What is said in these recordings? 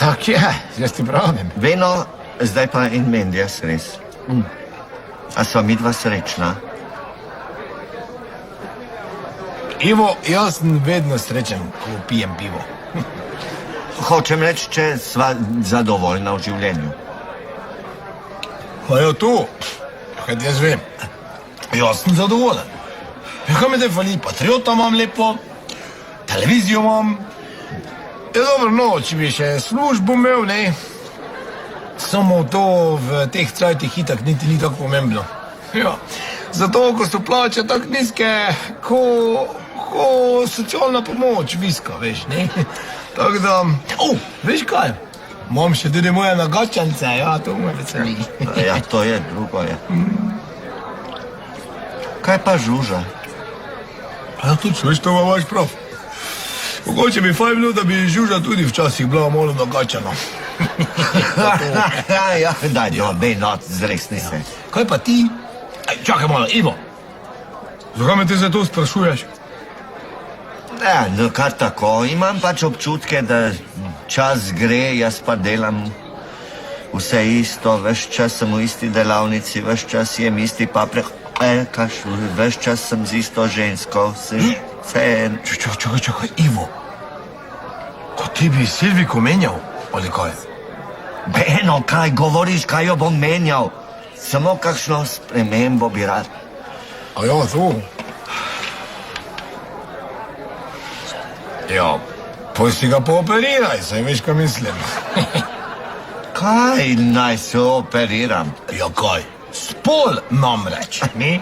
Tak je, jaz ti pravim. Veno, zdaj pa in meni, jaz res. A sva midva srečna? Ivo, jaz sem vedno srečen, ko pijem pivo. Hočem reči, če sva zadovoljna v življenju. Pa jo tu, kaj jaz vem. Jaz sem zadovoljen. Kaj mi te fali, Patriota imam lepo, televizijo imam. Je dobro, no, če bi še službo imel, ne. Samo to v teh cajtih itak niti ni tako pomembno. Ja, zato, ko so plače tako nizke, ko socialna pomoč viska, veš, ne? Tako da... veš kaj? Imam še tudi moje nagačance, ja, to me veseli. Ja, to je, drugo je. Kaj pa žuža? Ja, točno, veš, to imaš prav. Mogoče bi fajn bilo, da bi žuža tudi včasih bila malo nagačana. Ja, daj, no, zresni se. Kaj pa ti? Čakaj malo, Ivo. Zakaj me te za to sprašuješ? Ja, no, kar tako. Imam pač občutke, da čas gre, jaz pa delam vse isto, ves čas sem v isti delavnici, ves čas jem isti paprek, ves čas sem z isto žensko, vse en. Čakaj, Ivo. Ko ti bi Silviko menjal, ali kaj? Beno, kaj govoriš, kaj jo bom menjal? Samo kakšno spremembo bi rad. A ja, to. Ja, poj si ga pooperiraj, saj veš, kaj mislim. Kaj naj se operiram? Ja, kaj? Spol namreč, ne?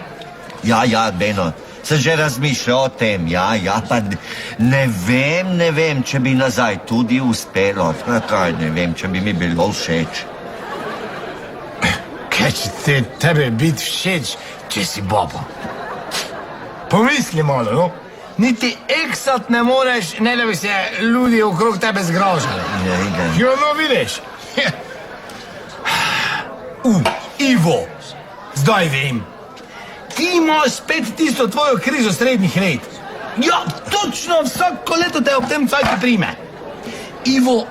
Ja, Beno, sem že razmišljal o tem, ja, pa ne vem, če bi nazaj tudi uspelo. Kaj, ne vem, če bi mi bilo všeč. Kaj će tebe biti všeč, če si babo? Pomisli malo, no? Niti eksat ne moreš, ne da bi se ljudi okrog tebe zgražali. Jo, no, vidiš. Ivo, zdaj vem. Ti imaš spet tisto tvojo križo srednjih red. Ja, točno vsako leto te ob tem cajtu prime. Ivo,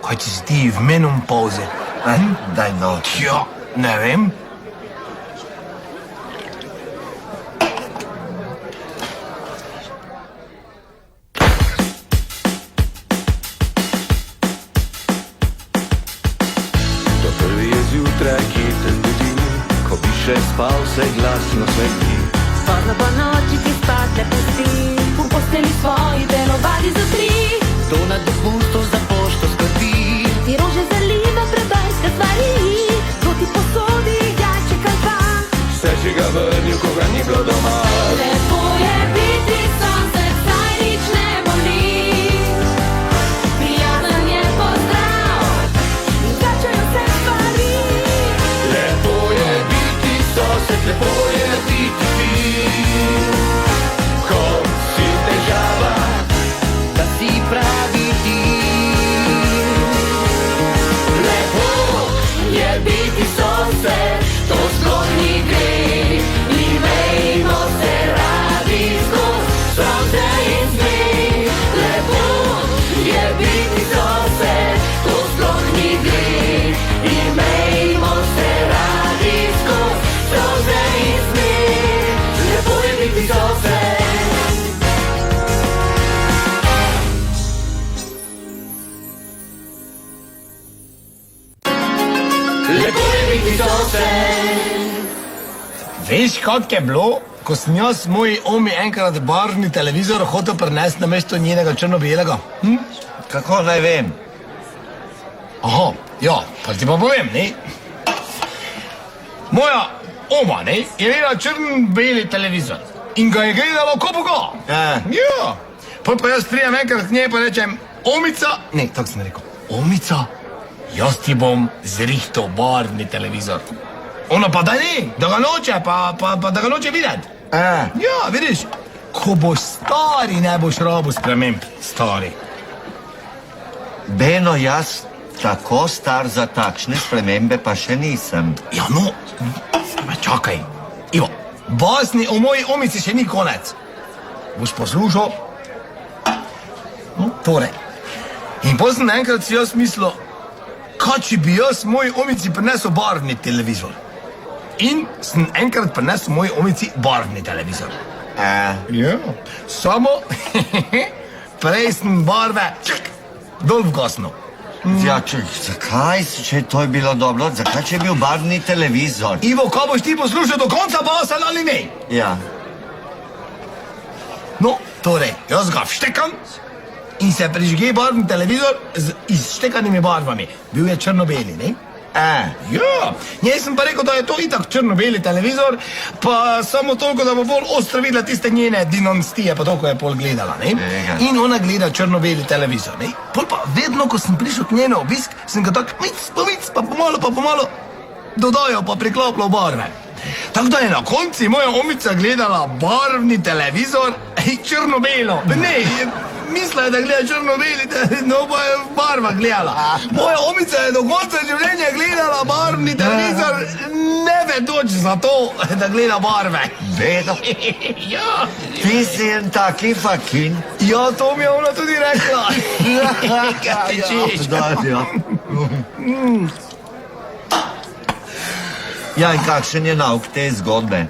kaj če si ti v menopauzi? Daj no. Ja, ne vem. Še spal se glasno sveti. Pozno po noči ti spat ne pusti, v posteli svoji delovali za tri. To na dopustu za pošto skrbi, ti rože zaliva predajske stvari, to ti posodi jajče kalpa. Vse si ga vrnil, ko ga ni bilo doma. Lepo je biti sonce, saj nič ne boli. Prijazen je pozdrav, in začajo se stvari. Lepo je biti sosed, lepo je biti ti. Ko si težava, da si pravi ti. Lepo je biti sosed, to sploh ni gre. Imejmo se radi skoz, sonce in smeh. Lepo je biti sosed, to sploh ni gre. Imejmo se radi skoz, sonce in smeh. Lepo je biti sosed. Lepo je biti sosed. Veš, kak je bilo, ko sem jaz moj omi enkrat barvni televizor hotel prenesti na mesto njenega črno-belega? Kako naj vem? Aha, ja, pa ti pa povem, ne? Moja oma, ne, je imela črn-beli televizor in ga je gledala ko boga. Ja. Pa jaz prijem enkrat k njej pa rečem, omica, ne, tako sem rekel, omica, jaz ti bom zrihtal barvni televizor. Ona pa da ne, da ga noče, pa da ga noče videti. Ja, vidiš, ko boš stari, ne boš rabil sprememb, stari. Beno, jaz tako star za takšne spremembe pa še nisem. Ja, no, čakaj. Ivo, basni o moji omici še ni konec. Boš poslušal? No, torej, In potem sem enkrat si jaz mislil, kaj če bi jaz moji omici prinesel barvni televizor. In sem enkrat prinesel moji omici barvni televizor. Ja. Samo, prej sem barve dol vgasnil. Ja, zakaj, če to je bilo dobro, zakaj če je bil barvni televizor? Ivo, kaj boš ti poslušal do konca basen ali ne? Ja. No, torej, jaz ga vštekam in se prižge barvni televizor z izštekanimi barvami. Bil je črno-beli, ne? Ja, njej sem pa rekel, da je to itak črno-beli televizor, pa samo toliko, da bo bolj ostro videla tiste njene dinastije, pa toliko je pol gledala, ne? In ona gleda črno-beli televizor, ne? Pol pa vedno, ko sem prišel k njene obisk, sem ga tak mic, pa pomalo dodajal, pa priklopljal barve. Tako da je na konci moja omica gledala barvni televizor, črno-belo. Ne, mislila je, da gleda črno-beli, no pa je barva gledala. Moja omica je do konca življenja gledala barvni televizor, ne vedoč za to, da gleda barve. Vedo? Ja. Ti si en taki fakin. Ja, to mi je ona tudi rekla. Kaj ti češ? Ja, in kakšen je nauk te zgodbe?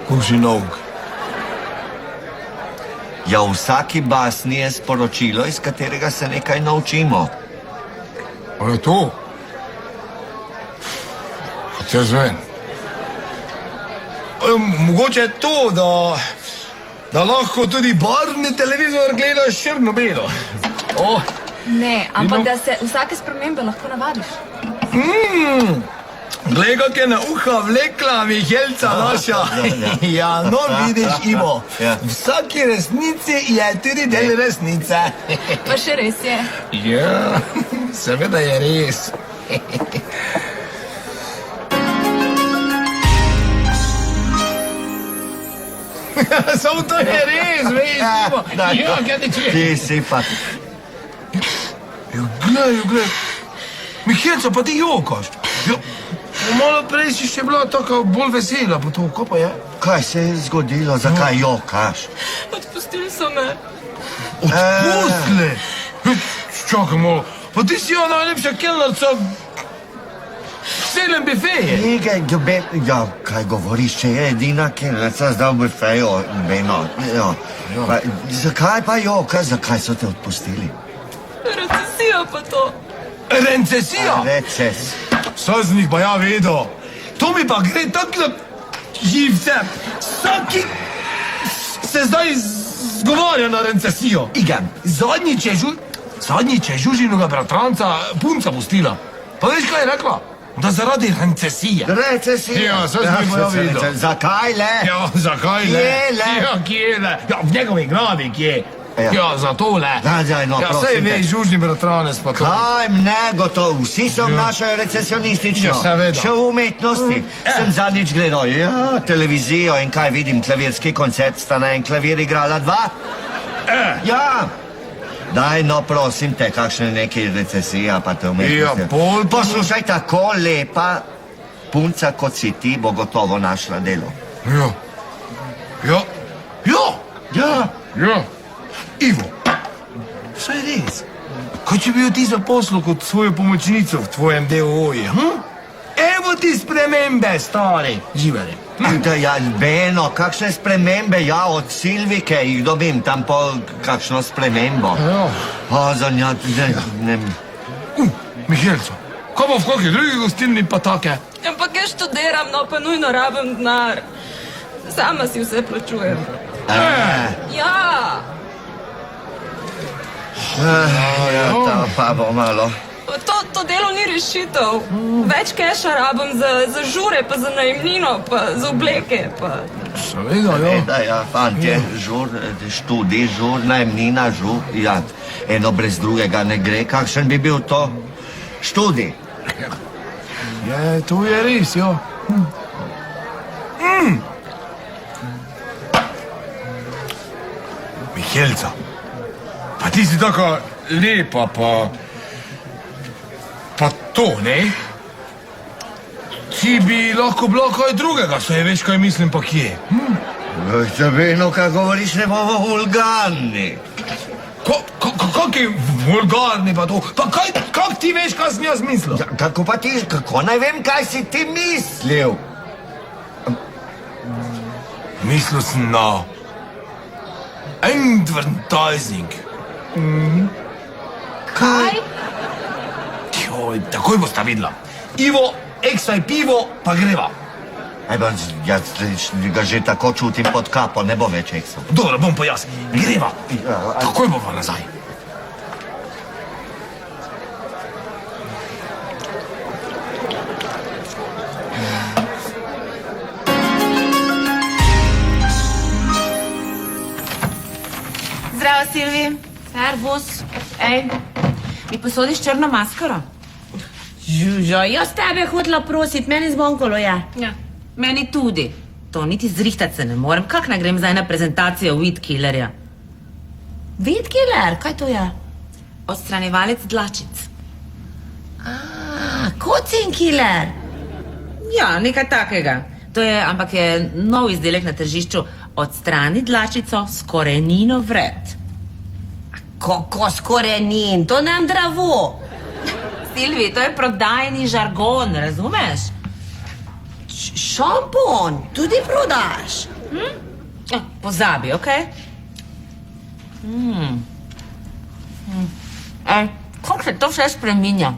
Kakšen nauk? Ja, v vsaki basni je sporočilo, iz katerega se nekaj naučimo. A je to? Če zvem. Mogoče je to, da lahko tudi barvni televizor gledaš črno-belo. Ne, ampak da se vsake spremembe lahko navadiš. Glej, kak je na uha vlekla Mihelca naša. Ja, no vidiš, Ivo, v vsaki resnici je tudi del resnice. Pa še res je. Ja, seveda je res. Samo to je res, veš, Ivo. Ja, kaj ti češ? Ti si pa... Ja, glej. Mihelca, pa ti jokaš. Ja, malo prej si še bila tako bolj vesela, pa to, kaj pa je? Kaj se je zgodilo, zakaj jokaš? Odpustili so me. Odpustili? Čakaj malo, pa ti si jo najlepša kelnarca v celem bifeju. Nekaj, ja, kaj govoriš, če je edina kelnarca zdaj v bifeju, Beno. Pa, zakaj pa jokaš, zakaj so te odpustili? Recesija pa to. Recesija? Reces. Saznik pa ja vedel. To mi pa gre tako na živce. Vsaki se zdaj zgovarja na recesijo. Igen, zadnjič je Žužinega bratranca punca pustila. Pa veš, kaj je rekla? Da zaradi recesije. Recesija? Ja, saznik pa ja vedel. Zakaj le? Ja, zakaj le? Kje le? Ja, kje le? Ja, v njegovi glavi kje. Ja, zato le. Daj, no, ja, prosim sej te. veš, Žužni bratranec pa to. Kaj negotov, vsi se obnašajo recesionistično. Ja, seveda. Še v umetnosti. Sem zadnjič gledal, televizijo in kaj vidim, klavirski koncert, sta na en klavir igrala dva. Ja. Daj, no, prosim te, kakšne neki recesija pa te umetnosti. Ja, pol pa... Poslušaj, tako lepa punca, kot si ti, bo gotovo našla delo. Ja. Ivo, saj res. Kaj če bi jo ti zaposlil kot svojo pomočnico v tvojem DOO-ju? Evo ti spremembe, stari. Živeli. Ja, Beno, kakšne spremembe? Ja, od Silvike jih dobim, tam pol kakšno spremembo. Za njo, ne... Mihelco, kaj bo v kakšni drugi gostilni pa take? Ampak jaz študiram, no pa nujno rabim denar. Sama si vse plačujem. Ja. Ja, ta pa bo malo. To delo ni rešitev. Več keša rabim za žure, pa za najemnino, pa za obleke, pa... Seveda, Ja, fantje, žur, študij, žur, najemnina, žur, ja, eno brez drugega ne gre. Kakšen bi bil to študij? Ja, to je res, jo. Mihelca, pa ti si taka lepa, pa to, ne? Ti bi lahko bilo kaj drugega, saj veš, kaj mislim, pa kje. Beno, kaj govoriš, ne bomo vulgarni. Kak je vulgarni pa to? Pa kak ti veš, kaj sem jaz mislil? Ja, kako pa ti, kako naj vem, kaj si ti mislil? Mislil sem na advertising. Kaj? Joj, takoj bosta videla. Ivo, eksaj pivo, pa greva. Aj, pa jaz ga že tako čutim pod kapo, ne bo več eksov. Dobro, bom pa jaz. Greva. Ja, Takoj bova nazaj. Zdravo, Silvi. Servus. Ej, mi posodiš črno maskaro? Žužo, jaz tebe hotela prosit, meni zvonkalo je. Ja. Meni tudi. To niti zrihtati se ne morem. Kak naj grem zdaj na prezentacijo Weed Killerja? Weed Killer? Kaj to je? Odstranjevalec dlačic. Kocin Killer. Ja, nekaj takega. To je, ampak je nov izdelek na tržišču. Odstrani dlačico s korenino vred. Kako s korenin? To nam dravo. Silvi, to je prodajni žargon, razumeš? Šampon, tudi prodaš. Pozabi, okej? Kako se to vse spreminja?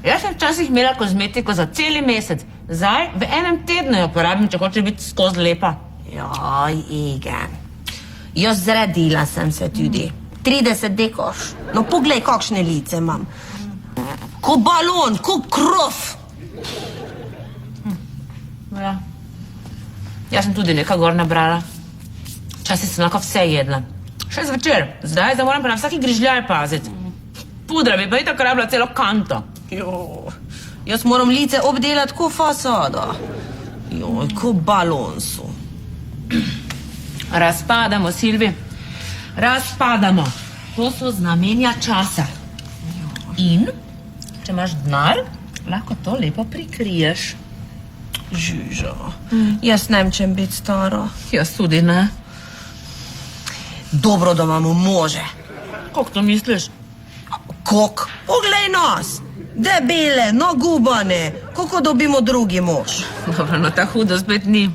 Jaz sem včasih imela kozmetiko za celi mesec. Zdaj v enem tednu jo porabim, če hoče biti skozi lepa. Joj, Igen. Jaz zredila sem se tudi. 30 dekoš. No, poglej, kakšne lice imam. Ko balon, ko krov. Ja. Jaz sem tudi nekaj gor nabrala. Včasih sem lahko vse jedla. Še zvečer. Zdaj moram pa na vsaki grižljaj paziti. Pudra bi pa itak rabila celo kanto. Jaz moram lice obdelati ko fasado. Joj, ko balon so. Razpadamo, Silvi. Razpadamo. To so znamenja časa. In, če imaš denar, lahko to lepo prikriješ. Žužo. Jaz ne vem, čem biti staro. Jaz tudi ne. Dobro, da imamo može. Kako to misliš? Kok? Poglej nas. Debele, nagubane. Kako dobimo drugi mož? Dobro, no ta hudo spet ni.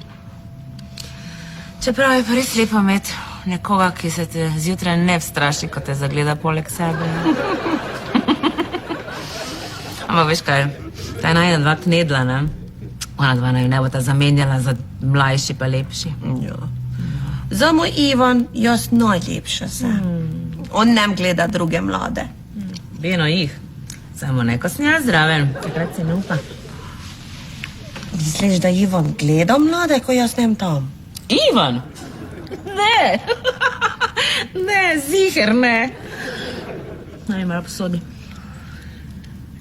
Čeprav je pa res lepo imeti nekoga, ki se te zjutraj ne vstraši, ko te zagleda poleg sebe. Ampak veš kaj, ta je najna dva knedla, ne? Ona dva naj ne bo ta zamenjala za mlajši pa lepši. Ja. Za moj Ivan, jaz najlepša sem. On nem gleda druge mlade. Beno jih. Samo neko sem jaz zraven. Takrat se ne upa. Misliš, da Ivan gleda mlade, ko jaz nem tam? Ivan? Ne. Ne, ziher ne. Naj malo posodi.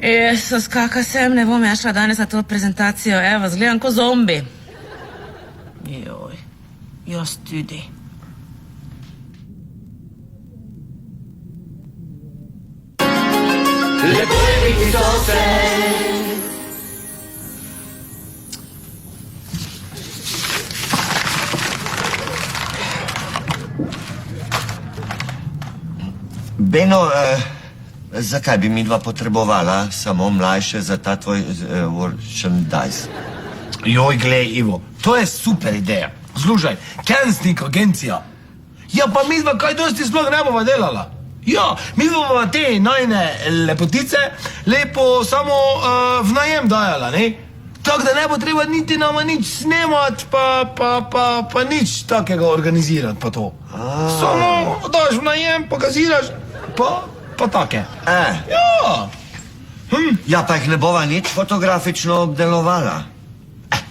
Jezus, kaka sem, ne bom šla danes na to prezentacijo. Evo, zgledam ko zombi. Joj, jaz tudi. Lepo je biti sosed. Beno, zakaj bi midva potrebovala samo mlajše za ta tvoj merchandise? Joj, glej, Ivo, to je super ideja. Slušaj, Kensnik agencija. Ja, pa midva kaj dosti sploh ne bova delala. Ja, midva bova te najne lepotice lepo samo v najem dajala, ne? Tako da ne bo treba niti nama nič snemati, pa nič takega organizirati, pa to. Samo daš v najem, pokaziraš, pa take. Ja. Ja, pa jih ne bova nič fotografično obdelovala.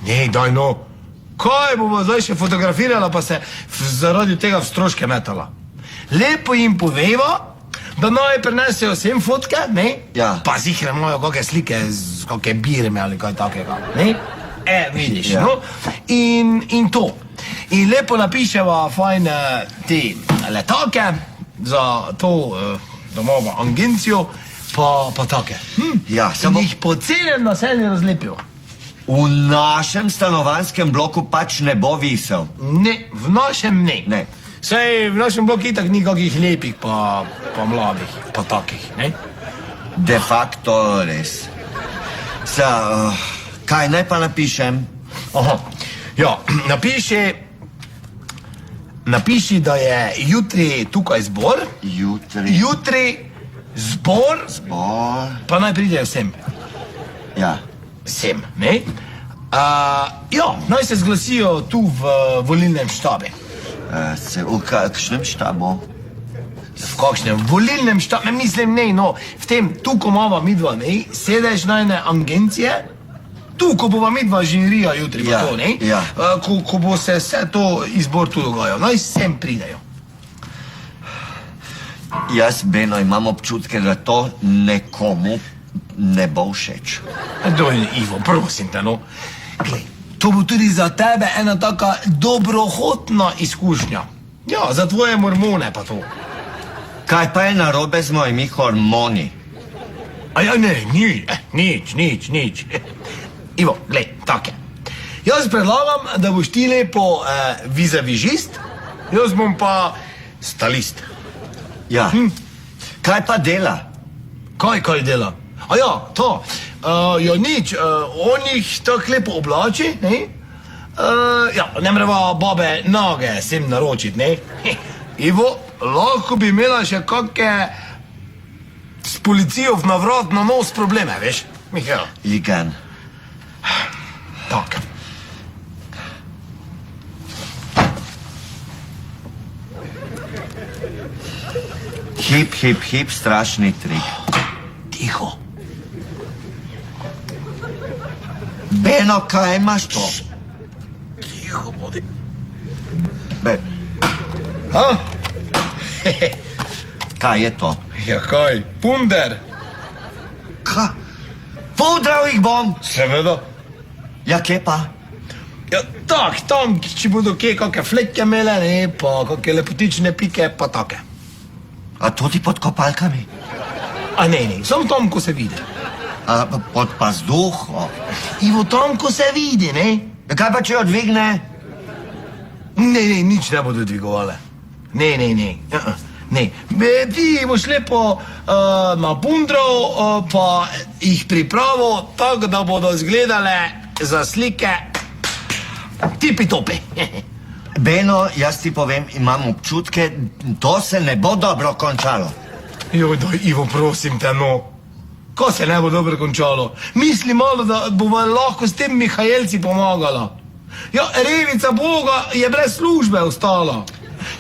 Ne, daj no. Kaj bomo zdaj še fotografirala, pa se zaradi tega v stroške metala? Lepo jim poveva, da naj prinesejo sem fotke, ne? Ja. Pa zihre imajo kakšne slike z kakšne birme ali kaj takega, ne? Vidiš, Ja. no? In to. In lepo napiševa fajne te letake za to domovo agencijo, pa take. Ja, In samo jih po celem naselju razlepijo. v našem stanovanjskem bloku pač ne bo visel. Ne, v našem ne. Ne. Saj v našem bloku itak ni kakih lepih pa mladih, pa takih, ne? De facto res. Kaj naj pa napišem? Aha, ja, napiši, da je jutri tukaj zbor. Jutri zbor, pa naj pridejo sem. Ja. Sem, ne? Ja, naj se zglasijo tu v volilnem štabe. V kakšnem štabu? V kakšnem volilnem štabe, mislim, ne, no, v tem, tu, ko imava midva, ne, sedež najne agencije, tu, ko bova midva žirija jutri, pa to, ne, ko bo se vse to izbor tu dogajal, naj sem pridejo. Jaz, Beno, imam občutke, da to nekomu ne bo všeč. Ivo, prosim te, no, glej, to bo tudi za tebe ena taka dobrohotna izkušnja. Ja, za tvoje mormone pa to. Kaj pa je narobe z mojimi hormoni? A ja, ne, nič. Ivo, glej, tak je. Jaz predlagam, da boš ti lepo vizavižist, jaz bom pa stalist. Ja. Kaj pa dela? Kaj dela? A ja, to. Ja, nič, on jih tako lepo oblači, ne? Ja, ne mreva babe noge sem naročit, ne? Ivo, lahko bi imela še kakve s policijo v navrat na nos probleme, veš? Mihael. Igen. Tak. Hip, strašni trik. Tiho. Beno, kaj imaš to? Tiho bodi. Kaj je to? Ja, kaj? Punder. Kaj? Pudral jih bom. Seveda. Ja, kje pa? Ja, tak, tam, če bodo kje kakve fleke imele, ne, pa kakve lepotične pike, pa take. A tudi pod kopalkami? A ne, samo tam, ko se vidi. A pod pazduho? Ivo, tam, ko se vidi, ne? Kaj pa, če jo dvigne? Ne, nič ne bodo dvigovale. Ne. Ne, ti boš lepo napundral, pa jih pripravil tako, da bodo izgledale za slike tipi-topi. Beno, jaz ti povem, imam občutke, to se ne bo dobro končalo. Joj, daj, Ivo, prosim te, no. Ko se ne bo dobro končalo? Misli malo, da bova lahko s tem Mihaelci pomagala. Ja, revica Boga je brez službe ostala.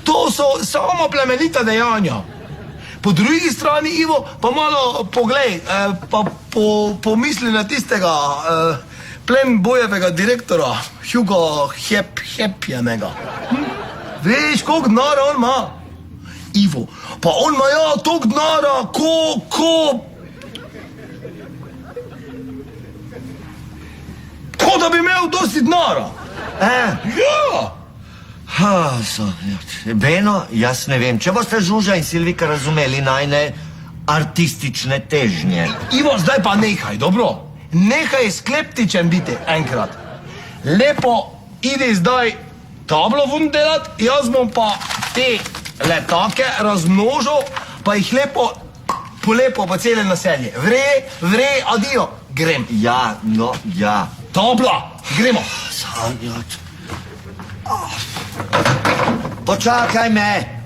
To so samo plemenita dejanja. Po drugi strani, Ivo, pa malo poglej, pa pomisli na tistega plen bojevega direktora, Hugo Hepjenega. Veš, koliko denara on ima? Ivo, pa on ima ja toliko denara, ko da bi imel dosti denara. Ja! Beno, jaz ne vem, če boste Žuža in Silvika razumeli najne artistične težnje. Ivo, zdaj pa nehaj, dobro? Nehaj skleptičen biti enkrat. Lepo, idi zdaj tablo vun delat, jaz bom pa te letake razmnožil, pa jih lepo po cele naselje. Vre, adijo, grem. Ja, no, ja. Tabla, gremo. Sanjat. Počakaj me.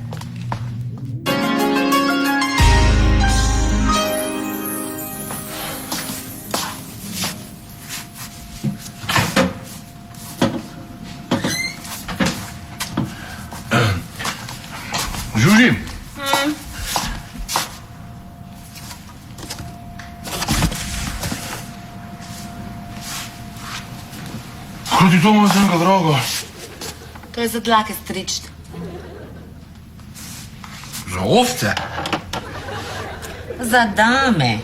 Žuži. Kaj ti to ima zenka, drago? To je za dlake stričt. Za ovce? Za dame,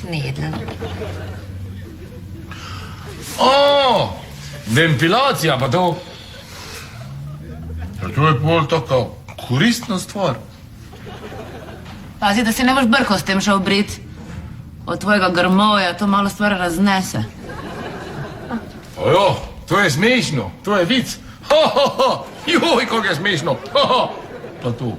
knedla. Ventilacija pa to. Ja, to je pol taka koristna stvar. Pazi, da se ne boš brkal s tem šel brit. Od tvojega grmovja to malo stvar raznese. Ojo, to je smešno, to je vic. Joj, kako je smešno. pa to.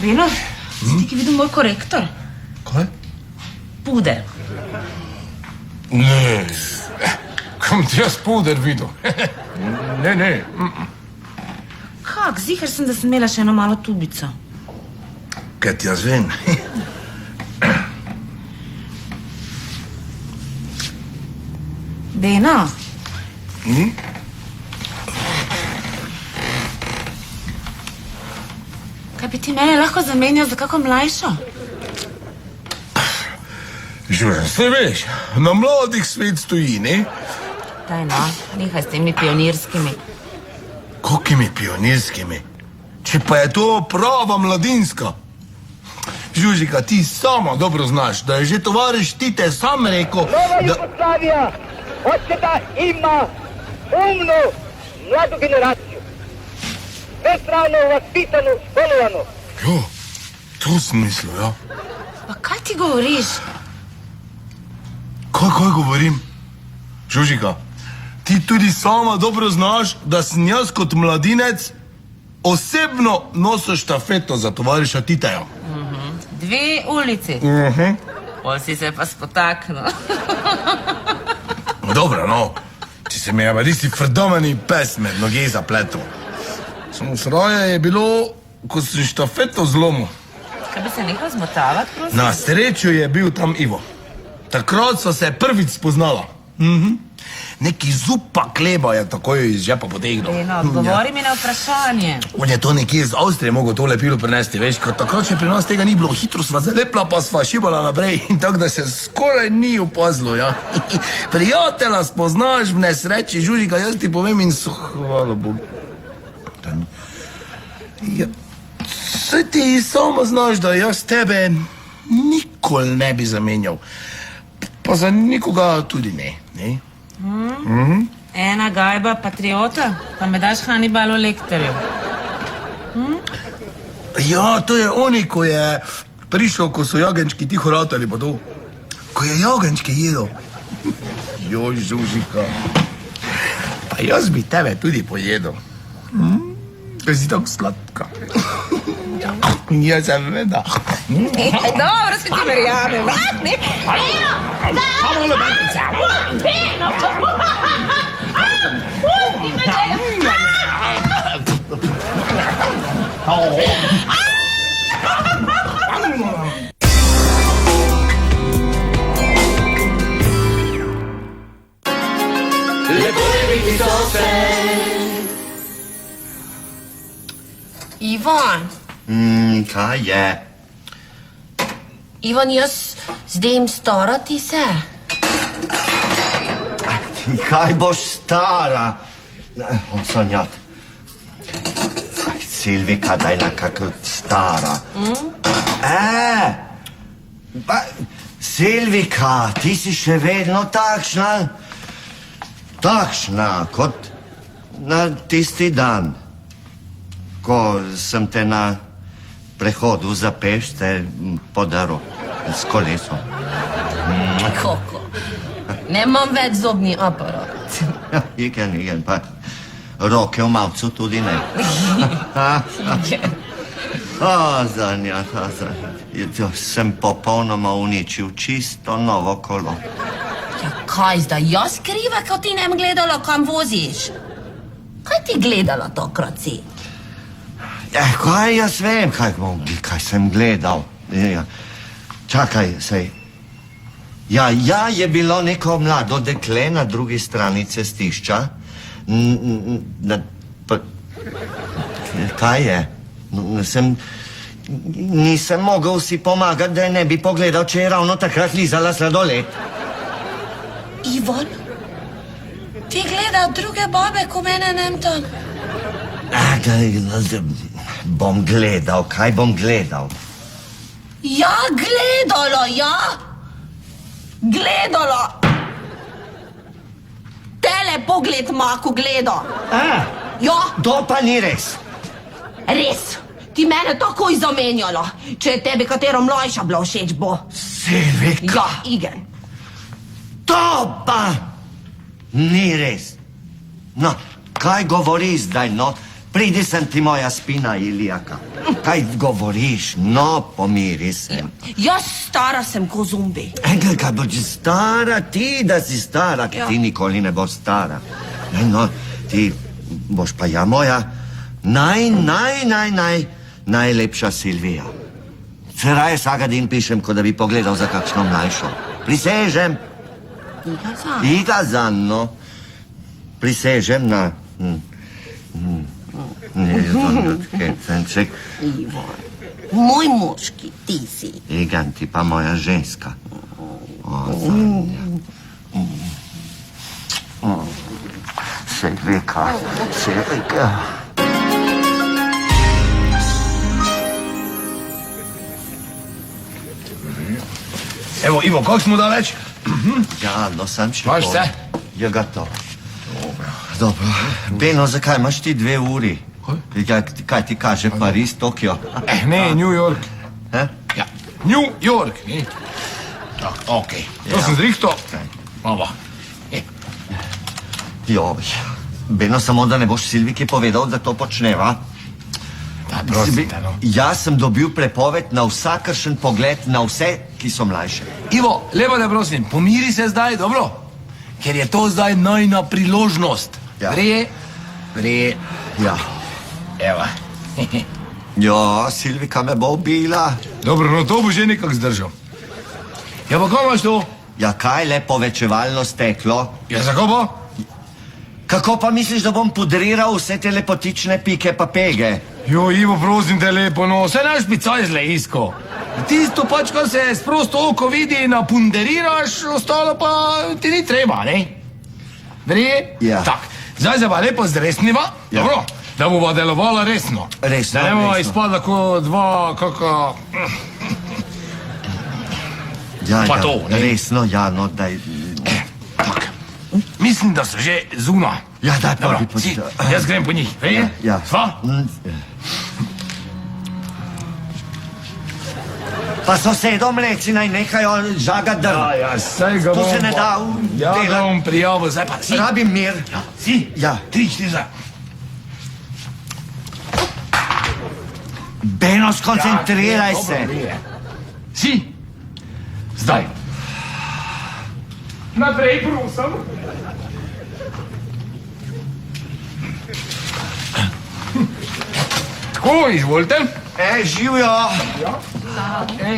Beno, si ti ki videl moj korektor? Kaj? Puder. Ne, kam ti jaz puder videl? Ne. Kak, ziher sem, da sem imela še eno malo tubico. Kaj ti jaz vem? Beno. Kaj bi ti mene lahko zamenjal za kako mlajšo? Žužen, se veš, na mladih svet stoji, ne? Daj no, nehaj s temi pionirskimi. Kakimi pionirskimi? Če pa je to prava mladinska. Žužika, ti sama dobro znaš, da je že tovariš Tite sam rekel, Nova da... Jugoslavija hoće da ima umnu, mladu generaciju. Bespravno vaspitanu, školovanu. Jo, to sem mislil, ja. Pa kaj ti govoriš? Kaj govorim? Žužika, ti tudi sama dobro znaš, da sem jaz kot mladinec osebno nosil štafeto za tovariša Titeja. 2 ulici. Pol si se pa spotaknil. Dobro, no, če se mi je pa tisti frdomeni pes med noge zapletel. Samo sraje je bilo, ko sem štafeto zlomil. Kaj bi se nehal zmotavati, prosim? Na srečo je bil tam Ivo. Takrat sva se prvič spoznala. Neki zupa kleba je takoj iz žepa potegnil. Beno, odgovori mi na vprašanje. On je to nekje iz Avstrije mogel to lepilo prinesti, veš, ker takrat še pri nas tega ni bilo. Hitro sva zalepla, pa sva šibala naprej in tako, da se skoraj ni opazilo, ja. Prijatelja spoznaš v nesreči, Žužika, jaz ti povem in so, hvala Bogu. Ja, saj ti samo znaš, da jaz tebe nikoli ne bi zamenjal. Pa za nikoga tudi ne, ne? Ena gajba patriota, pa me daš Hannibalu Lecterju. Ja, to je oni, ko je prišel, ko so jagenčki tiho ratali, pa to. Ko je jagenčki jedel. Joj, Žužika. Pa jaz bi tebe tudi pojedel. Ker si tako sladka. Jaz sem veda. Dobro, se ti verjamem. Samo lebetica. Lepo je biti sosed. Ivan, Kaj je? Ivan, jaz zdaj stara ti se. Kaj boš stara? Sanjat. Silvika, daj nekako stara. Pa, Silvika, ti si še vedno takšna, kot na tisti dan, ko sem te na prehodu za pešce podaril s kolesom. Kako? Nemam več zobni aparat. Igen, pa roke v malcu tudi ne. Zanjat. Sem popolnoma uničil čisto novo kolo. Ja, kaj zdaj, jaz kriva, ko ti nem gledala, kam voziš? Kaj ti gledala tokrat si? Kaj jaz vem, kaj sem gledal. Čakaj, sej. Ja, je bilo neko mlado dekle na drugi strani cestišča. Kaj je? Nisem mogel si pomagati, da ne bi pogledal, če je ravno takrat lizala sladoled. Ivan, ti gleda druge babe, ko mene nem tam. Bom gledal, kaj bom gledal? Ja, gledala, ja. Gledala. Tele pogled maku gleda. Ja, To pa ni res. res. ti mene takoj zamenjala. Če je tebi katero mlajša bila všeč, bo. Silvika, Ja, igen. to pa ni res. No, kaj govoriš zdaj, no? Pridi sem ti moja spina, Ilijaka. Kaj govoriš? No, pomiri se. Jaz stara sem ko zombi. Engel, kaj boš stara, ti, da si stara, ki Ja. ti nikoli ne boš stara. No, ti boš pa ja moja najlepša Silvija. Se raje vsaka dan pišem, kot da bi pogledal za kakšno mlajšo. Prisežem, iga za no. Prisežem na... Ne, Henček. Ivor, moj moški, ti si. Egan, ti pa moja ženska. Zanja. Silvika. Evo, Ivo, kako smo daleč? Ja, no sam še Imaš pol. vse? Je gotovo. Dobro. Beno, zakaj imaš ti 2 uri? Kaj ti kaže Pariz, Tokio? Ne, New York. Eh? Ja, New York. Ne? Tak, okej. To Ja. sem zrihto. Ova. Joj. Beno, samo da ne boš Silviki povedal, da to počneva. Da, prosite, no. Jaz sem dobil prepoved na vsakršen pogled na vse, ki so mlajše. Ivo, lepo te prosim, pomiri se zdaj, dobro? Ker je to zdaj najna priložnost. Ja. Vre. Ja. Evo. Jo, Silvika me bo ubila. Dobro, no to bo že nekako zdržal. Ja, pa kaj imaš to? Ja, kaj le povečevalno steklo? Ja, zakaj pa? Kako pa misliš, da bom pudriral vse te lepotične pike pa pege? Jo, Ivo, prosim te lepo, no, vse naš picaj zle isko. Tisto pač, kar se s prosto oko vidi, napunderiraš, ostalo pa ti ni treba, ne? Vre? Ja. Tak, zdaj se pa lepo zdresniva, Ja. dobro, da bova delovala resno. Resno, Da ne bova resno. izpadla kot dva, kaka... Ja, Pa ja, to, ne? resno, ja, no, daj. Tak, mislim, da so že zuna. Ja, daj, Dobro, pa si, jaz grem po njih, vre? Ja. Sva? Pa sosedom reci, naj nehajo žagat drva. Ja, saj ga To bom se ne pa- da Ja, ga delati. bom prijavil, zdaj pa si. Rabim mir. Ja, si? Ja. 3, 4, zdaj. Beno, skoncentriraj Ja, se. dobro, je. Si? Zdaj. Naprej, prosim. Tako, izvolite. Živijo.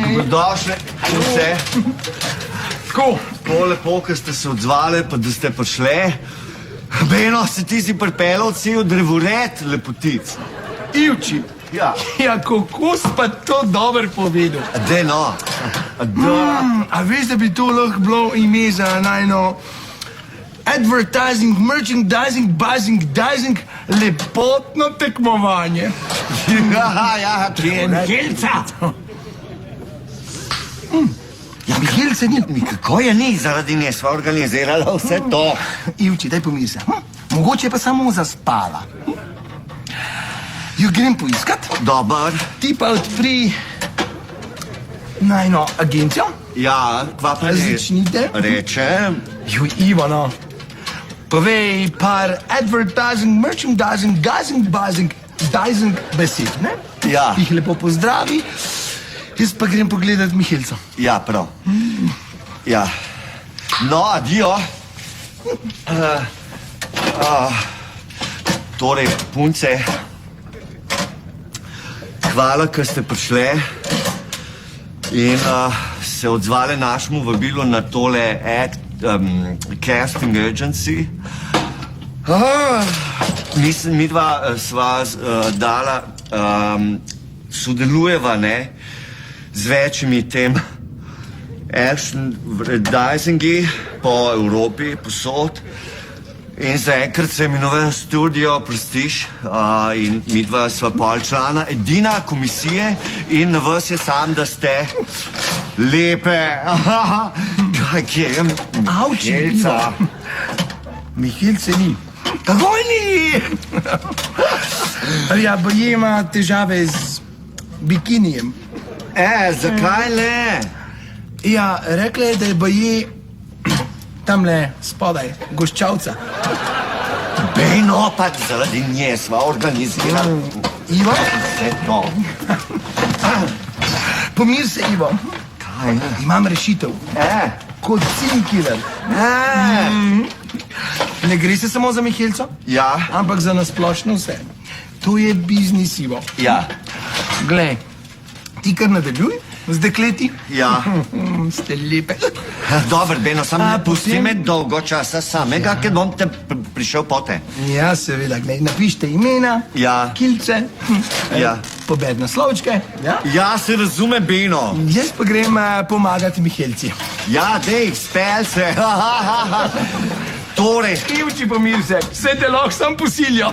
Dobrodošli. Vse. Tako. Tako lepo, ker ste se odzvali, pa da ste prišli. Beno, se ti si pripeljal cel drevored lepotic. Ivči. Ja. Ja, kako si pa to dobro povedal? De no. Da. A veš, da bi to lahko bilo ime za najno advertising, merchandising, buzzing, lepotno tekmovanje. Ja, Mihelca. Ja, Mihelca ni. Kako je ni, zaradi nje sva organizirala vse to. Ivči, daj pomiri se. Mogoče je pa samo zaspala. Jo grem poiskat, Dobar. ti pa odpri najno agencijo. Ja, kva pa Začnite. Rečem. Juj, Ivano, povej par advertising, merchandising, buzzing besed, ne? Ja. Jih lepo pozdravi, jaz pa grem pogledat Mihelca. Ja, prav. Ja. No, adijo. Torej, punce, hvala, ker ste prišli in se odzvali našemu vabilu na tole casting agency. Mislim, mi dva sva dala, sodelujeva, ne, z večjimi tem advertisingi po Evropi, posod. In zaenkrat se imenuje Studio Prestige in mi dva sva pol člana, edina komisije in na vas je sam, da ste lepe. Kaj je? Avči, Mihelca. Mihelce ni. Kako ni? Ja, boje ima težave z bikinijem. Zakaj ne? Ja, rekla je, da je baje tamle spodaj, goščavca. Bejno, pa zaradi nje sva organizirali. Ivo, Vse to. pomir se, Ivo. Kaj? Imam rešitev. Kot cinkiller. Ne gre se samo za Mihelco, Ja, ampak za nasplošno vse. To je biznis, Ivo. ja, Glej, ti kar nadaljuj z dekleti. ja. Ste lepe. Dober, Beno, sam A, ne pusti potem- me dolgo časa samega, ker bom te prišel pote. Ja, seveda, glej, napišite imena, Ja. kilce, Ja. pobedne slovčke. Ja. Ja, se razume, Beno. Jaz pa grem pomagati Mihelci. Ja, dej, spel se. Torej, Ivči, pomir se, vse te lahko sam posiljo.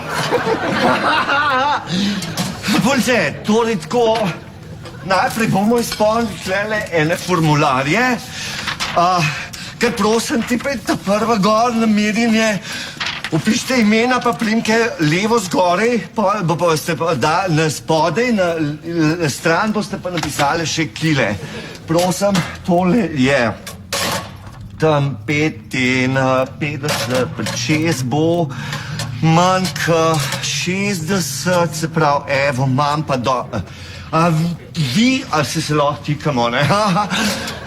punce, torej tako, najprej bomo izpolnili tlele ene formularje, ker prosim ti pa ta prva gor na merjenje, upišite imena pa primke levo zgoraj, pa boste pa na spodaj, na stran boste pa napisali še kile. Prosim, tole je tam 55, 6 bo manj kot 60, se pravi, evo, imam pa do... A vi, ali se lahko tikamo, ne?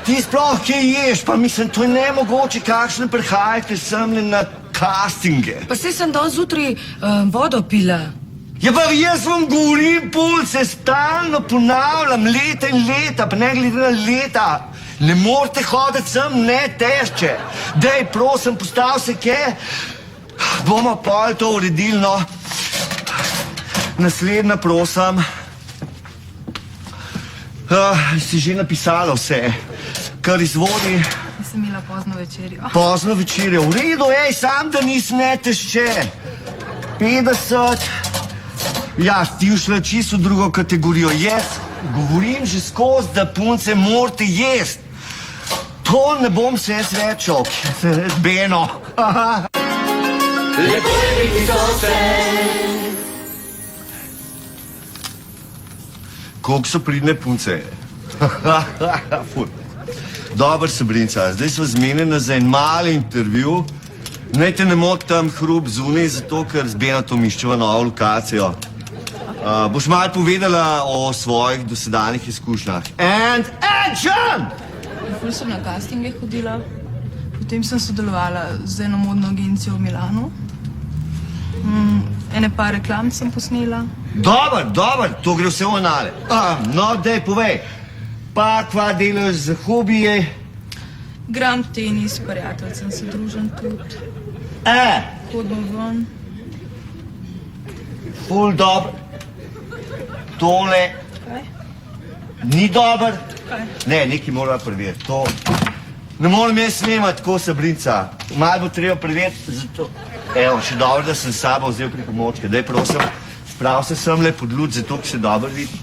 Ti sploh kje ješ, pa mislim, to je nemogoče, kakšne prihajate sem na castinge. Pa saj sem danes zjutraj vodo pila. Ja, pa jaz vam govorim, pulce, stalno ponavljam, leta in leta, pa ne glede na leta. Ne morete hoditi sem, ne tešče. Dej, prosim, postav se kje. Bomo pol to uredili, no. Naslednja, prosim. Si že napisala vse, kar izvodi. Sem imela pozno večerjo. Pozno večerjo, v redu, ej, sam da nisem tešče. 50. Ja, ti ušla čisto v drugo kategorijo. Jaz govorim že skozi, da punce morate jesti. To ne bom se jaz rečel, Beno. Lepo je biti sosed. Koliko so pridne punce? Ful. Dobar, Sabrinca, zdaj smo zmenjeni za en mali intervju. Naj te ne moti tam hrup zunaj, zato ker z Benatom iščeva novo lokacijo. Boš malo povedala o svojih dosedanjih izkušnjah. And action! Ful sem na castinge hodila, potem sem sodelovala z eno modno agencijo v Milanu. Ene par reklam sem posnela. Dobar, to gre vse v anale. No, daj, povej. Pa, kva delaš za hobije? Gram tenis, prijateljcem se družim tudi. Hodim ven. Ful dober. Tole Kaj? ni dober. Kaj? Ne, nekaj mora preveriti. To ne morem jaz snemati tako, Sabrinca. Malo bo treba preveriti, zato... Evo, še dobro, da sem s sabo vzel pripomočke. Daj, prosim, sprav se semle pod luč, zato ki se dobro vidi.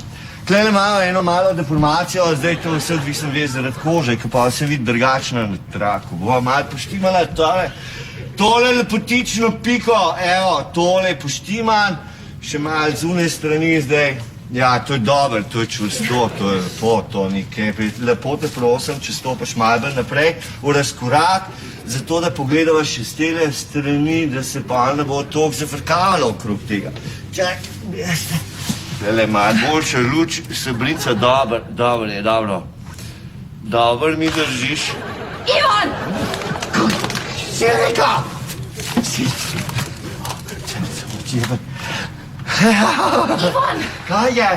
Tlele imajo eno malo deformacijo, zdaj to vse odvisno ve zaradi kože, ki pa se vidi drugačno na traku. Bova malo poštimala tole lepotično piko, evo, tole poštiman, še malo zunaj strani zdaj. Ja, to je dobro, to je čvrsto, to je lepo, to nekaj. Lepo te prosim, če stopaš malo bolj naprej, v razkorak, zato da pogledava še z tele strani, da se pa ne bo toliko zafrkavalo okrog tega. Čak, veste. Tele, malo boljša luč, Sabrinca, dobro je, dobro. Dobro mi držiš. Ivan! Si rekel! Ivan! Kaj je?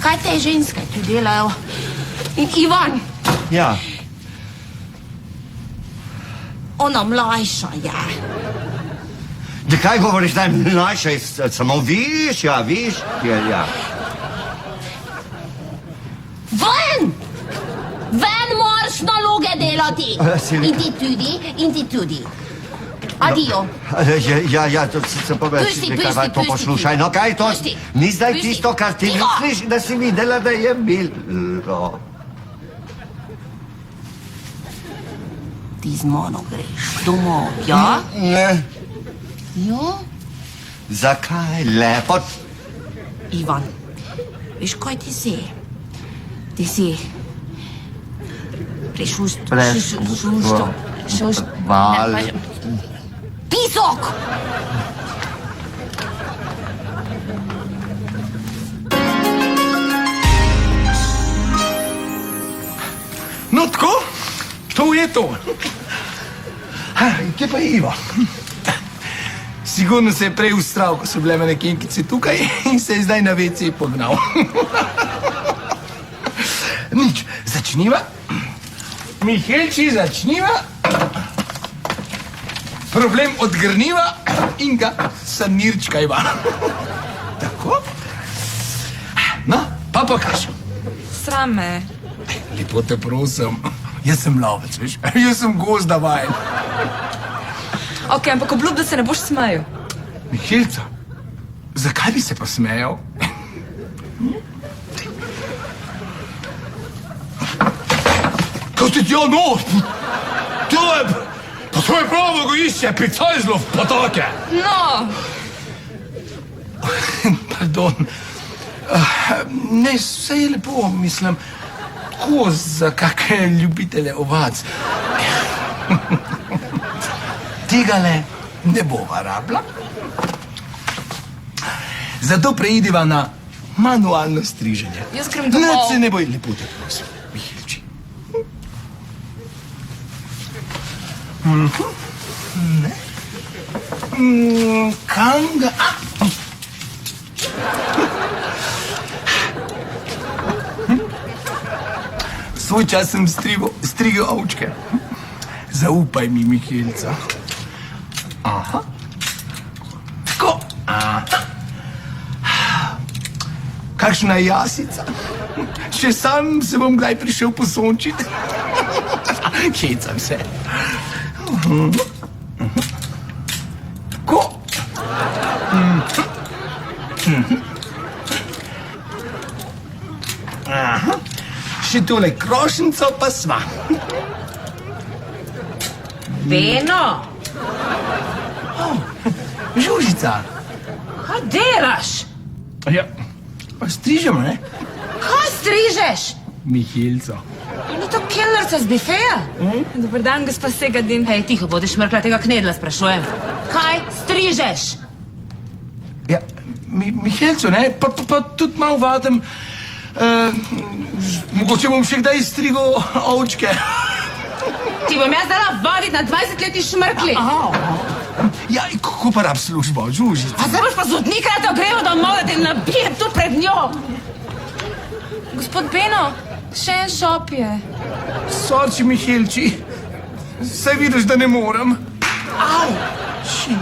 Kaj te ženske tu delajo? Ivan, Ja. ona mlajša je. Da kaj govoriš, da je mlajša, samo viš, ja, viš, ja. Ven! Ven moraš naloge delati! Silvija. In ti tudi. Adijo. Ja, to sem pa več, Pusti, nekaj pusti, to pusti, poslušaj. No, kaj to? pusti. Ni zdaj Pusti. tisto, kar ti Tiho. misliš, da si videla, da je bilo. Ti z mano greš domov, ja? Ne. Jo? Zakaj lepo? Ivan, veš, kaj ti si? Ti si Pisok! No tako, to je to. Kje pa je Ivo? Sigurno se je prej ustral, ko so bile manekenkice tukaj in se je zdaj na WC pognal. Nič, začniva. Mihelči, začniva. Problem odgrniva in ga sanirčkajva. Tako. No, pa pokažem. Sram me. Lepo te prosim. Jaz sem lovec, veš? Jaz sem gozda vajen. Ok, ampak obljub, da se ne boš smejal. Mihelca, zakaj bi se pa smejal? Kaj ti tja nos? To je pravo gojišče, picajzlov potoke. No, Pardon. Ne, vse je lepo, mislim. Tako za kakšne ljubitelje ovac. Tegale ne bova rabila. Zato preidiva na manualno striženje. jaz grem domov. Nič se ne boj, lepo te prosim, Mihelči. Ne. Kam ga... Svoj čas sem strigel ovčke. Zaupaj mi, Mihelca. Aha. Tako. Aha. Kakšna jasica. Še sam se bom kdaj prišel posončiti. Hecam se. Tako. Aha. Še tole krošnico pa sva. Beno, Žužica. kaj delaš? Ja, pa strižemo, ne? Kaj strižeš? Mihelco. Ni to kelnerca z bifeja? Dobar dan, gospa Segadin. Hej, tiho bodiš mrkla, tega knedla sprašujem. Kaj strižeš? Ja, Mihelco, ne? Pa tudi malo vadem. Mogoče bom še kdaj strigal ovčke. Ti bom jaz dala voditi na 20-letni šmrkli. Ja, kako pa rab službo, Žužica? A zdaj boš pa zotnika, da te ogremo domov, da te nabijem tu pred njo. Gospod Beno, še en šop je. Sorči, Mihelči. Saj vidiš, da ne morem. Au! Ši.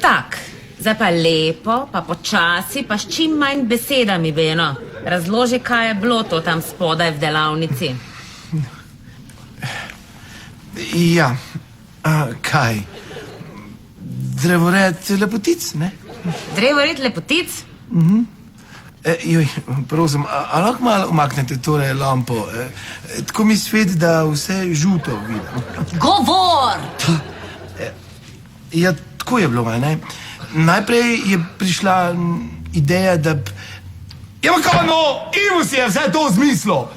Tak, zdaj pa lepo, pa počasi, pa s čim manj besedami, Beno. Razloži, kaj je bilo to tam spodaj v delavnici. Ja, kaj? Drevored lepotic, ne? Drevored lepotic? Joj, prosim, a lahko malo umaknete tole lampo? Tako mi svet, da vse žuto vidim. Govor! Ja, tako je bilo, ne? Najprej je prišla ideja, da... Ja, pa kaj no, Ivo si je vse to zmislil.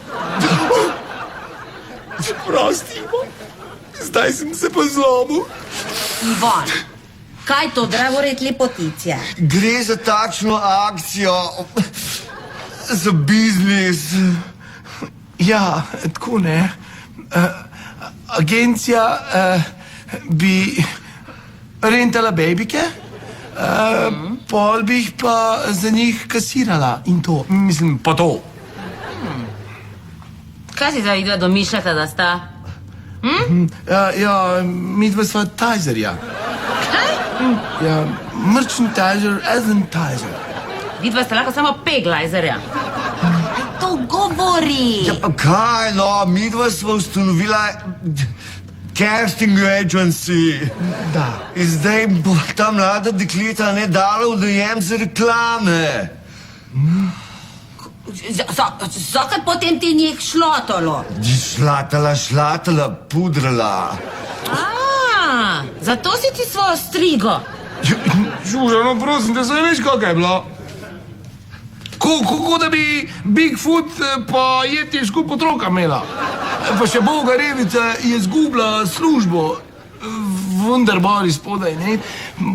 Prosti, Ivo. Zdaj sem se pa zlomil. Ivan, kaj to drevored lepotice? Gre za takšno akcijo, za biznis. Ja, tako ne. Agencija bi rentala bejbike, pol bi jih pa za njih kasirala in to, mislim, pa to. Kaj si zdaj videla domišljata, da sta? Ja, midva sva tajzerja. Kaj? Ja, merchandiser as in tajzer. Vidva sta lahko samo peglajzerja. To govori. Ja, pa kaj, no, midva sva ustanovila casting agency. Da. In zdaj bo ta mlada dekleta ne dala v dojem za reklame. Zakaj potem ti njih šlotalo? Šlatala, pudrala. Zato si ti svojo strigo. Žuža, no prosim, da se veš, kakaj je bila. Kako da bi Bigfoot pa Yeti skupaj otroka imela. Pa še Boga Revica je zgubila službo, vendar bali spodaj, ne?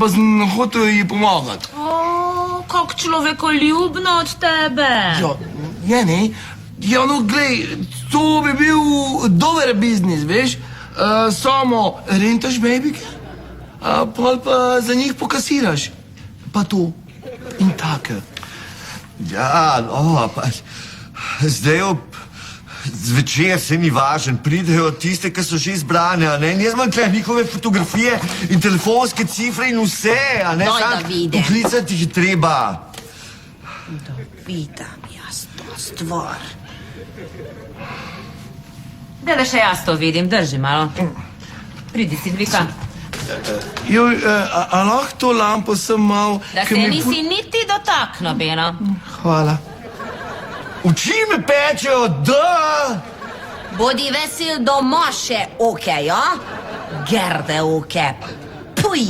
Pa sem hotel ji pomagati. Kako človekoljubno od tebe. Ja, je, ne? Ja, no, glej, to bi bil dober biznis, veš? Samo rentaš bejbike, pa za njih pokasiraš. Pa to in tako. Ja, no, pa zdaj zvečer se mi važen, pridejo tiste, ki so že izbrane, a ne? Jaz imam tukaj njihove fotografije in telefonske cifre in vse, a ne? Daj, da vidim. Poklicati jih je treba. Da vidim jaz to stvar. Da še jaz to vidim, drži malo. Pridi, Silvika. Joj, a lahko to lampo sem mal... Da se nisi niti dotaknil, Beno. Hvala. Oči me pečejo, da! Bodi vesel doma še oke, ja? Gerde oke. Puj!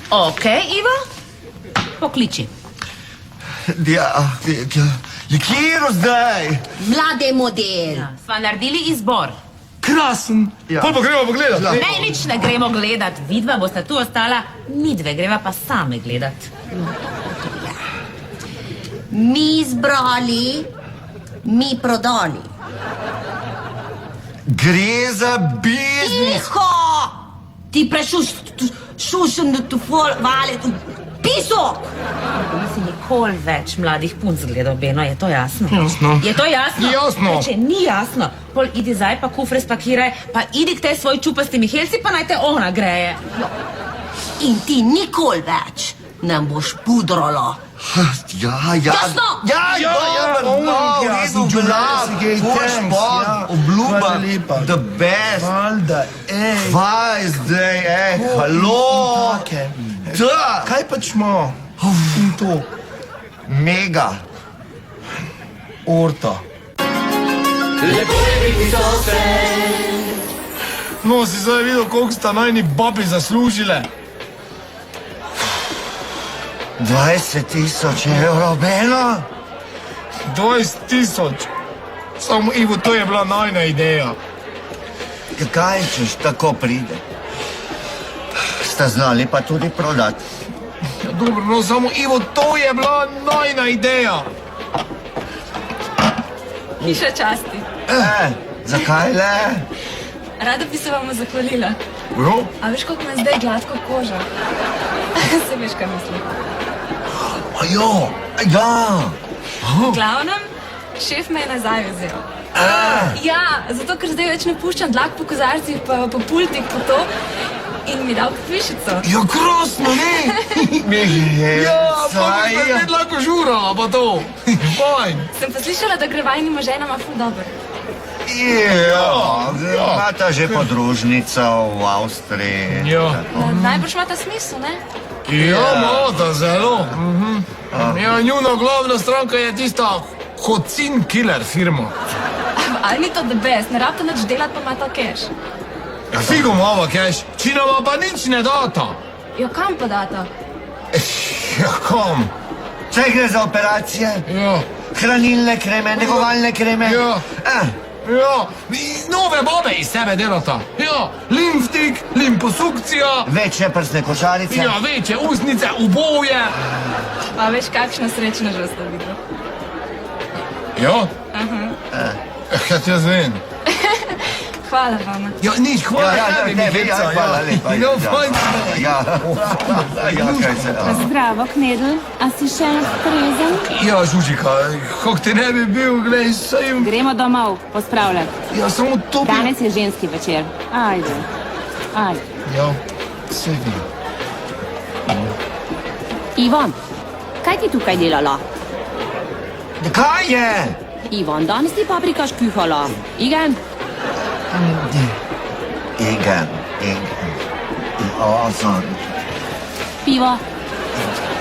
Ok, Ivo? Pokliči. Ja, kjero zdaj? Mlade model. Ja, sva naredili izbor. Krasen. Ja. Pol pa gremo pogledat. Ne, nič ne gremo gledat. Vidva bosta tu ostala, midve greva pa same gledat. Mi izbrali, mi prodali. Gre za biznis. Tiho! Ti šušen da tu vale, pisok! Nisi nikoli več mladih punc gledal, Beno, je to jasno? Jasno. Je to jasno? Jasno. Če ni jasno, pol idi zdaj pa kufre spakiraj, pa idi k tej svoj čupasti Mihelsi, pa naj te ona greje. In ti nikoli več nam boš pudrala. Ja. Jasno? Ja, v redu, obljuba, the best. Valda, Vaj zdaj, halo. Da, Kaj pač ima? In to. mega. Orta. Lepo je biti sosed. No, si zdaj videl, koliko sta najni babi zaslužile. 20.000 evrov, Beno? 20.000. Samo Ivo, to je bila najna ideja. Kaj češ, tako pride? Sta znali pa tudi prodati. Ja, dobro, no, samo Ivo, to je bila najna ideja. Ni še časti. Zakaj le? Rada bi se vam zahvalila. Jo? A veš, koliko ima zdaj gladko kožo? Se veš, kaj mislim. Ja. V glavnem, šef me je nazaj vzel. Ja, zato ker zdaj več ne puščam dlak po kozarcih, pa po pultih, po to. In mi dal kvišico. Ja, krasno, ne? Ja, pa bi se spet lahko žurala, pa to. Fajn. Sem pa slišala, da gre vajnima ženama ful dobro. Ja, imata že podružnica v Avstriji. Ja. Najbrž ima ta smisel, ne? Ja, mata, zelo. Ja, njuna glavna stranka je tista Hocin Killer firma. Ali ni to the best, ne rabite nič delati, pa ima ta cash. Ja, figo mava, keš, činama pa nič ne data. Jo, kam pa data? Ja, kam? Če gre za operacije, Ja. hranilne kreme, negovalne kreme. Ja. Ja, nove babe iz sebe delata. Ja, limftik, limposukcija, Večje prsne košarice. ja, večje usnice, uboje. Pa veš, kakšna srečna že sta videla. Ja? Kaj jaz vem? Hvala vama. Ja, nič, hvala tebi, Mihica. hvala lepa. Ja, fajn. Ja, kaj se da. Zdravo, Knedl, a si še trezen? Ja, Žužika, kako ti ne bi bil, glej, saj... Gremo domov, pospravljati. Ja, samo to bi... Danes je ženski večer. Ajde. Ja, se vi. Ivon, kaj ti tukaj delala? Kaj je? Ivon, danes ti paprikaš kuhala. Igen? Igen. Awesome. Pivo? In